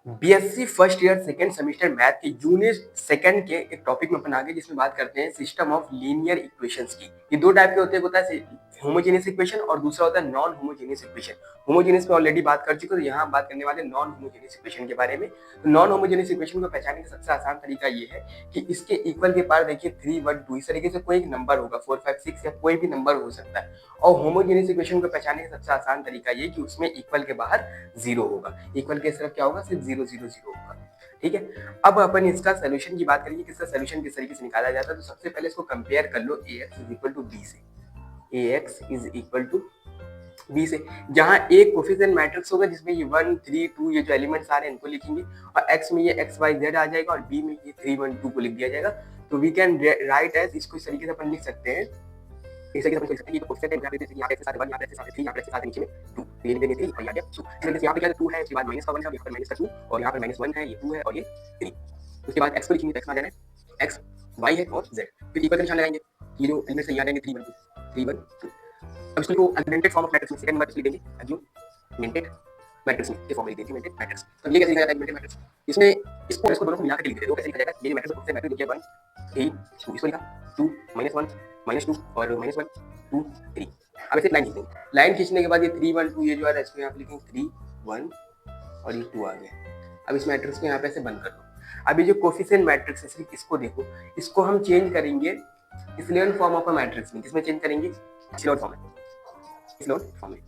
BSc first year second semester math के unit second के एक टॉपिक में अपन आगे जिसमें बात करते हैं सिस्टम ऑफ लीनियर इक्वेशंस की। ये दो टाइप के होते हैं, होता है होमोजेनियस इक्वेशन और दूसरा होता है नॉन होमोजेनियस इक्वेशन। होमोजेनियस पे ऑलरेडी बात कर चुके, तो यहाँ बात करने वाले नॉन होमोजेनियस इक्वेशन के बारे में। तो नॉन होमोजेनियस इक्वेशन को पहचानने का सबसे आसान तरीका ये है कि इसके इक्वल के पार देखिए 3 1 2 इस तरीके से कोई एक नंबर होगा, 4 5 6 या कोई भी नंबर हो सकता है। और होमोजेनियस इक्वेशन को पहचानने का सबसे आसान तरीका ये कि उसमें इक्वल के बाहर जीरो होगा, इक्वल के सिर्फ क्या होगा, सिर्फ 0 0 0 होगा। ठीक है, अब अपन इसका सोल्यूशन की बात करेंगे कि इसका सोल्यूशन किस तरीके से निकाला जाता है। तो सबसे पहले इसको कंपेयर कर लो ax is equal to b से, ax is equal to b से, जहां a कोफिशिएंट मैट्रिक्स होगा जिसमें ये 1 3 2 ये जो एलिमेंट्स आ रहे हैं इनको लिखेंगे, और x में ये x y z आ जाएगा और b में ये 3 1 2 को लिख दिया जाएगा। तो वी कैन राइट एज, इसको इस तरीके से अपन लिख सकते हैं, इस तरीके से अपन लिख सकते हैं कि कोफिशिएंट है यहाँ पे सारे 1 यहाँ पे सारे 3 यहाँ पे सारे नीचे में 2, तो ये लिख देंगे 3 और यहाँ पे 2। इस तरीके से यहाँ पे क्या है 2 है, उसके बाद माइनस का 1 है, यहाँ पर माइनस का 2 और यहाँ पर -1 है, ये 2 है और ये 3। उसके बाद x को लिखेंगे, x में आ जाना है x y है और z, फिर इक्वल का निशान लगाएंगे, ये जो एलिमेंट्स यहाँ आएंगे 3 1 2 3 1 2। अब इसको अगमेंटेड फॉर्म ऑफ मैट्रिक्स में सेकंड मैट्रिक्स लिख देंगे, अगमेंटेड मैट्रिक्स में ये फॉर्म लिख देंगे अगमेंटेड मैट्रिक्स। तो ये कैसे लिखा जाता है अगमेंटेड मैट्रिक्स, इसमें इसको दोनों को मिला के लिख देते हैं। तो कैसे लिखा जाएगा, ये मैट्रिक्स से मैट्रिक्स लिखिए 1 3 2, इसको लिखा 2 -1 -2 और -1 2 3। अब ऐसे लाइन खींचेंगे, लाइन खींचने के बाद ये 3 1 2 ये जो आ रहा है इसको यहाँ पे लिखेंगे 3 1 और ये 2 आ गया। अब इस मैट्रिक्स को यहाँ पे ऐसे बंद कर दो। अब ये जो कोफिशिएंट मैट्रिक्स है सिर्फ इसको देखो, इसको हम चेंज करेंगे echelon form of a matrix में। किसमें चेंज करेंगे, इक्लोन फॉर्म में, इक्लोन फॉर्म में।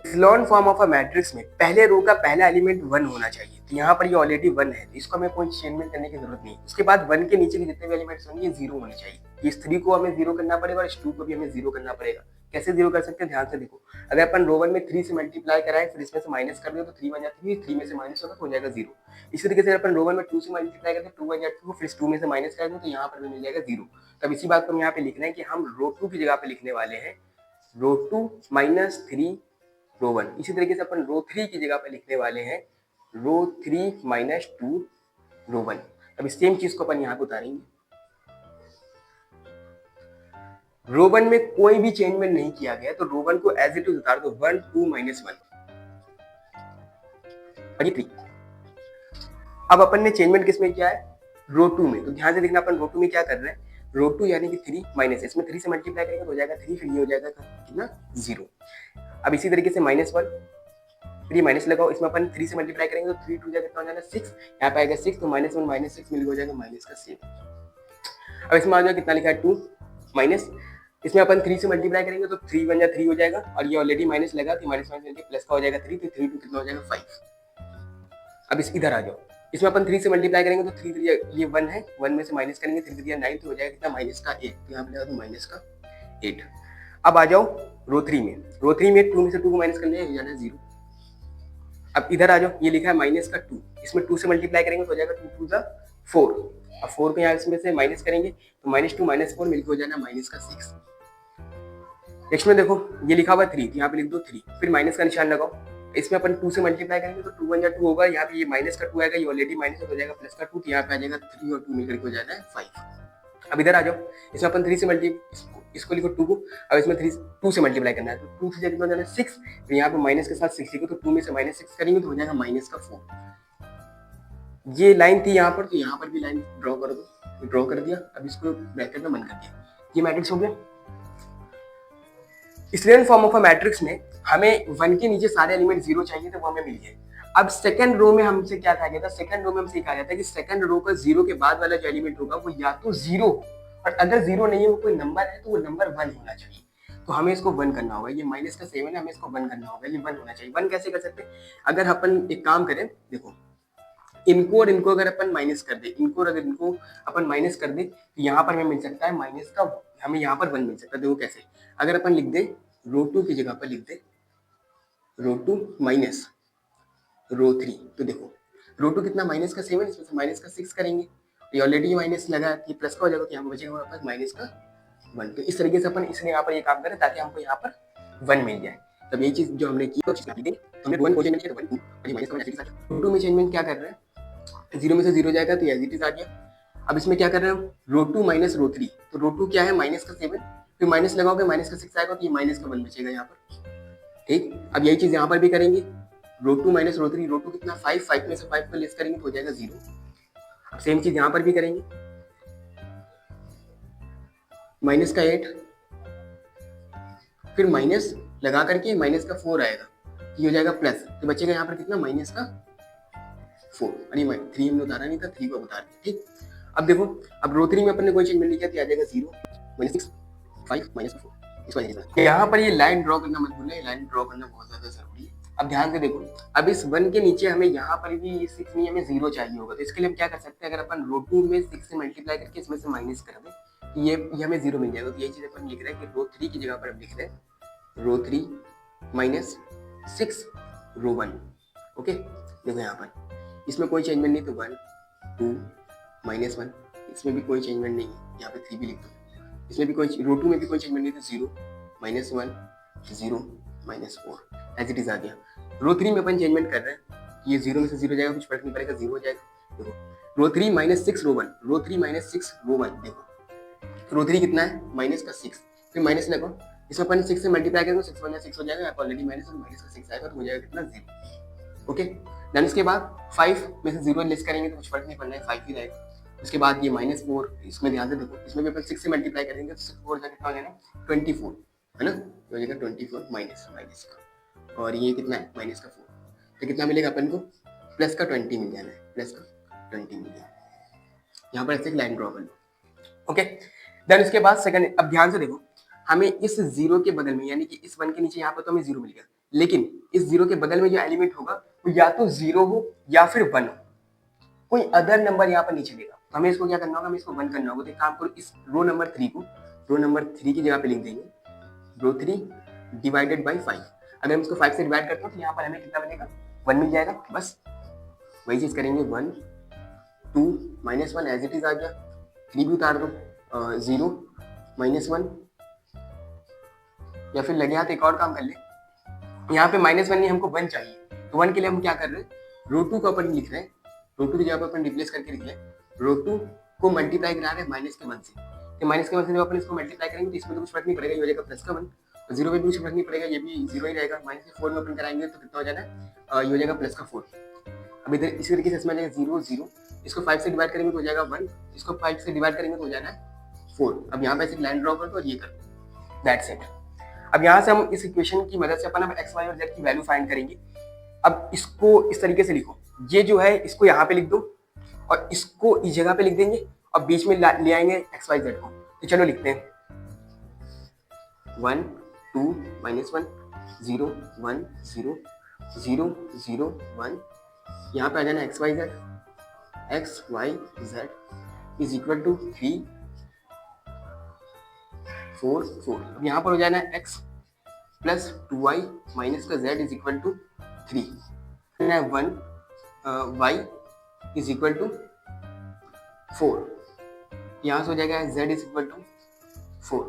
Echelon form of a matrix में पहले रो का पहला एलिमेंट 1 होना चाहिए, तो यहाँ पर ये ऑलरेडी 1 है, तो इसको हमें कोई चेंजमेंट करने की जरूरत नहीं। उसके बाद 1 के नीचे के जितने भी एलिमेंट्स होंगे ये 0 होने चाहिए। इस 3 को हमें 0 करना पड़ेगा और इस 2 को भी हमें 0 करना पड़ेगा। कैसे 0 कर सकते हैं, ध्यान से देखो, अगर अपन रो 1 में 3 से मल्टीप्लाई कराएं फिर इसमें से माइनस कर दो तो 3 1 जाती है, 3 में से माइनस होगा तो हो जाएगा 0। इसी तरीके से अपन रो 1 में 2 से मल्टीप्लाई करते हैं 2 1 जाती है, फिर इस 2 में से माइनस कर दो तो यहाँ पर भी मिल जाएगा 0। तब इसी बात को हम यहाँ पे लिखना है कि हम रो 2 की जगह पे लिखने वाले हैं रो 2 -3 रो 1। इसी तरीके से अपन रो 3 की जगह पे लिखने वाले हैं रो 3 -2 रो 1। अब इस सेम चीज को अपन यहाँ पे उतारेंगे, रो 1 में कोई भी चेंजमेंट नहीं किया गया तो रो 1 को एज इट इज उतार दो, 1 2 -1 और ये 3। अब अपन ने चेंजमेंट किसमें किया है, रो 2 में। तो ध्यान से देखना अपन रो 2 में क्या कर रहे हैं, रो 2 यानी कि 3 माइनस, इसमें 3 से मल्टीप्लाई करेंगे तो हो जाएगा 3, फिर ये हो जाएगा कितना 0। अब इसी तरीके से -1, फिर ये माइनस लगाओ, इसमें अपन 3 से मल्टीप्लाई करेंगे तो 3 2 जाएगा कितना हो जाएगा 6, यहाँ पे आएगा 6 तो -1 -6 मिल हो जाएगा माइनस का 7। अब इसमें आ जाएगा कितना लिखा है 2 माइनस, इसमें अपन 3 से मल्टीप्लाई करेंगे तो 3 1 या 3 हो जाएगा और ये ऑलरेडी माइनस लगा तो माइनस मिलकर प्लस का हो जाएगा 3, तो 3 2 कितना हो जाएगा 5। अब इस इधर आ जाओ, इसमें अपन 3 से मल्टीप्लाई करेंगे तो 3 3 ये 1 है, 1 में से माइनस करेंगे 3 3 9 तो हो जाएगा कितना माइनस का 8, तो यहाँ पे लगा दो माइनस का 8। अब आ जाओ रो 3 में, रो 3 में 2 में से 2 को माइनस कर लिया, हो जाना 0। अब इधर आ जाओ, ये लिखा है माइनस का 2, इसमें 2 से मल्टीप्लाई करेंगे तो हो जाएगा 2 2 जा 4, अब 4 को यहाँ इसमें से माइनस करेंगे तो -2 -4 मिलकर हो जाना माइनस का 6। नेक्स्ट में देखो ये लिखा हुआ 3, यहाँ पे लिख दो 3, फिर माइनस का निशान लगाओ, इसमें अपन 2 से मल्टीप्लाई करेंगे तो 2 1 या 2 होगा, यहाँ पे ये माइनस का 2 आएगा, ये ऑलरेडी माइनस हो जाएगा प्लस का 2, तो यहाँ पे आ जाएगा 3 और 2 मिलकर हो जाना है 5। अब इधर आ जाओ, इसमें अपन 3 से इसको लिखो 2 को, अब इसमें 2 से मल्टीप्लाई करना है तो 2 से कितना हो जाना 6, तो यहाँ पे माइनस के साथ 6 लिखो तो 2 में से -6 करेंगे तो हो जाएगा माइनस का 4। ये लाइन थी यहाँ पर, तो यहाँ पर भी लाइन ड्रॉ कर दो, ड्रॉ कर दिया। अब इसको ब्रैकेट में बंद कर दिया, ये मैट्रिक्स हो गया। Echelon form of a matrix में हमें 1 के नीचे सारे एलिमेंट 0 चाहिए थे, वो हमें मिल गए। अब सेकंड रो में हमसे क्या कहा गया था, सेकंड रो में हमसे कहा जाता है कि सेकंड रो का 0 के बाद वाला जो एलिमेंट होगा वो या तो 0 और अगर 0 नहीं है वो कोई नंबर है तो वो नंबर 1 होना चाहिए। तो हमें इसको 1 करना होगा, ये माइनस का 7 है, हमें इसको 1 करना होगा, ये 1 होना चाहिए। 1 कैसे कर सकते हैं, अगर अपन एक काम करें, देखो इनको और इनको अगर अपन माइनस कर दे, इनको और अगर इनको अपन माइनस कर दे तो यहाँ पर हमें मिल सकता है माइनस का, हमें यहाँ पर 1 मिल सकता है। देखो कैसे, अगर अपन लिख दे रो 2 की जगह पर लिख दे रो 2 माइनस रो 3, तो देखो रो 2 कितना माइनस का 7, इसमें से माइनस का 6 करेंगे, ये ऑलरेडी माइनस लगा कि प्लस का हो जाएगा, तो यहाँ पर बचेगा हमारे पास माइनस का 1। तो इस तरीके से अपन इसलिए यहाँ पर ये काम करें ताकि हमको यहाँ पर 1 मिल जाए। तब ये चीज जो हमने की तो हमने 1 को चेंज किया तो 1 2 और ये माइनस का एज इट इज, रो 2 में चेंजमेंट क्या कर रहे हैं, 0 में से 0 जाएगा तो एज इट इज आ गया। अब इसमें क्या कर रहे हैं हम, रो 2 माइनस रो 3, तो रो 2 क्या है माइनस का 7, फिर माइनस लगाओगे माइनस का 6 आएगा तो ये माइनस का 1 बचेगा यहाँ पर। ठीक, अब यही चीज यहाँ पर भी करेंगे, row two minus row three, row two कितना 5, 5 में से 5 को लेस करेंगे तो हो जाएगा 0। सेम चीज यहाँ पर भी करेंगे, माइनस का 8, फिर माइनस लगा करके माइनस का 4 आएगा, ये हो जाएगा प्लस, तो बचेगा यहाँ पर कितना माइनस का 4, अरे 3 हमने उतारा नहीं था, 3 को उतार दिया, ठीक। अब देखो, अब रो 3 में अपन ने कोई चेंज नहीं किया तो आ जाएगा 0 माइनस 6 5 माइनस 4, इसको यहाँ पर ये लाइन ड्रॉ करना मत भूलना, लाइन ड्रॉ करना बहुत ज्यादा जरूरी है। अब ध्यान से देखो, अब इस 1 के नीचे हमें यहाँ पर भी 6 नहीं, हमें 0 चाहिए होगा, तो इसके लिए हम क्या कर सकते हैं, अगर अपन रो 2 में 6 से मल्टीप्लाई करके इसमें से माइनस कर दें तो ये हमें 0 मिल जाएगा। तो यही चीज अपन लिख रहे हैं कि रो 3 की जगह पर हम लिख रहे हैं रो 3 माइनस 6 रो 1। ओके, देखो यहाँ पर इसमें कोई चेंजमेंट नहीं, तो 1 2 माइनस 1, इसमें भी कोई चेंजमेंट नहीं है, यहाँ पे 3 भी लिख दो, इसमें भी कोई रो 2 में भी कोई चेंजमेंट नहीं, तो 0 minus 1 0 minus 4 as it is आ गया। रो 3 में अपन चेंजमेंट कर रहे हैं, ये 0 में से 0 जाएगा, कुछ फर्क नहीं पड़ेगा, 0 हो जाएगा। देखो रो 3 माइनस 6 रो 1, रो 3 माइनस 6 रो 1, देखो रो 3 कितना है माइनस का 6, फिर माइनस लगो, इसमें अपन 6 से मल्टीप्लाई करेंगे तो 6 1 6 हो जाएगा, यहाँ पर ऑलरेडी माइनस और माइनस का 6 आएगा, तो हो जाएगा कितना 0। ओके, देन उसके बाद 5 में से 0 लेस करेंगे तो कुछ फर्क नहीं पड़ना है, 5 ही रहेगा। उसके बाद ये माइनस 4, इसमें ध्यान से देखो, इसमें भी अपन 6 से मल्टीप्लाई करेंगे तो 6 4 जाकर कितना हो जाएगा 24, है ना, तो हो जाएगा 24 माइनस माइनस का, और ये कितना है माइनस का 4, तो कितना मिलेगा अपन को प्लस का 20 मिल जाना है, प्लस का 20 मिल जाना है। यहाँ पर ऐसे एक लाइन ड्रॉ कर लो। ओके, देन उसके बाद सेकंड, अब ध्यान से देखो, हमें इस 0 के बगल में, यानी कि इस 1 के नीचे यहाँ पर तो हमें 0 मिल गया, लेकिन इस 0 के बगल में जो एलिमेंट होगा वो या तो 0 हो या फिर 1 हो, कोई अदर नंबर यहाँ पर नीचे देगा, तो हमें इसको क्या करना होगा, हमें इसको 1 करना होगा। तो एक काम करो, इस रो नंबर 3 को रो नंबर 3 की जगह पे लिख देंगे रो 3 डिवाइडेड बाई 5। अगर हम इसको 5 से डिवाइड करते हैं तो यहाँ पर हमें कितना बनेगा 1 मिल जाएगा, बस वही चीज करेंगे, 1 2 माइनस 1 एज इट इज आ गया, 3 भी उतार दो, 0 माइनस 1, या फिर लगे हाथ एक और काम कर ले, यहाँ पे माइनस 1 नहीं हमको 1 चाहिए, तो 1 के लिए हम क्या कर रहे हैं, रो 2 का अपन लिख रहे हैं, रो 2 की जगह पर अपन रिप्लेस करके लिख लें, रो 2 को मल्टीप्लाई करा रहे हैं माइनस के 1 से, तो माइनस के 1 से जब अपन इसको मल्टीप्लाई करेंगे तो इसमें तो कुछ फर्क नहीं पड़ेगा, ये हो जाएगा प्लस का 1, तो 0 में भी कुछ फर्क नहीं पड़ेगा, ये भी 0 ही रहेगा, माइनस के 4 में अपन कराएंगे तो कितना हो जाना है, ये हो जाएगा प्लस का 4। अब इधर इसी तरीके से इसमें आ जाएगा 0 0, इसको 5 से डिवाइड करेंगे तो हो जाएगा 1, इसको 5 से डिवाइड करेंगे तो हो जाना है 4। अब यहाँ पे ऐसे लाइन ड्रॉ कर दो और ये कर दो, दैट्स इट। अब यहाँ से हम इस इक्वेशन की मदद से अपन अब x y और z की वैल्यू फाइंड करेंगे। अब इसको इस तरीके से लिखो, ये जो है इसको यहाँ पे लिख दो और इसको इस जगह पे लिख देंगे और बीच में ले आएंगे x y z को, तो चलो लिखते हैं 1 2 माइनस 1 0 1 0 0 0 1, यहाँ पे आ जाना x y z is equal to 3 4 4। अब यहाँ पर हो जाना है x प्लस 2y माइनस का z is equal to 3, 1 y is equal to 4, यहाँ से हो जाएगा z इज इक्वल टू 4,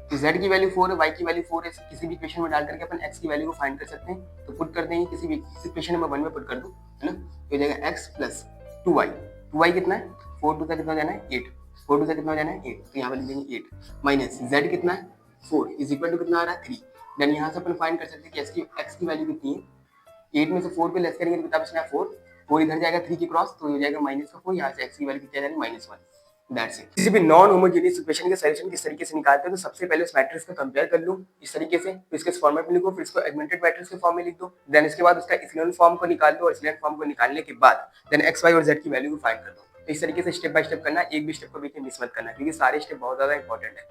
तो z की वैल्यू 4 है, y की वैल्यू 4 है, किसी भी इक्वेशन में डाल करके अपन x की वैल्यू को फाइंड कर सकते हैं, तो पुट कर देंगे किसी भी इक्वेशन नंबर 1 में पुट कर दो, है ना, तो हो जाएगा x प्लस 2y कितना है 4 2 का कितना हो जाना है 8, 4 2 का कितना हो जाना है 8, तो यहाँ पर लिख देंगे 8 माइनस z कितना है 4 इज इक्वल टू कितना आ रहा है 3, देन यहाँ से अपन फाइंड कर सकते हैं कि x की वैल्यू कितनी है, 8 में से 4 पे लेस करेंगे तो कितना बचना है 4 इधर जाएगा 3 की क्रॉस, तो हो जाएगा माइनस का 4, यहाँ से x की वैल्यू कितनी आ जाएगी माइनस 1, दैट्स इट। किसी भी नॉन होमोजेनियस इक्वेशन के सॉल्यूशन किस तरीके से निकालते हैं, तो सबसे पहले उस मैट्रिक्स को कंपेयर कर लो इस तरीके से, तो इसके फॉर्मेट में लिखो, फिर इसको एगमेंटेड मैट्रिक्स के फॉर्म में लिख दो, देन इसके बाद उसका इक्विवेलेंट फॉर्म को निकाल दो और इक्विवेलेंट फॉर्म को निकालने के बाद देन x y और z की वैल्यू को फाइंड कर दो। तो इस तरीके से स्टेप बाय स्टेप करना, एक भी स्टेप को बीच में मिस मत करना, क्योंकि सारे स्टेप बहुत ज्यादा इंपॉर्टेंट है।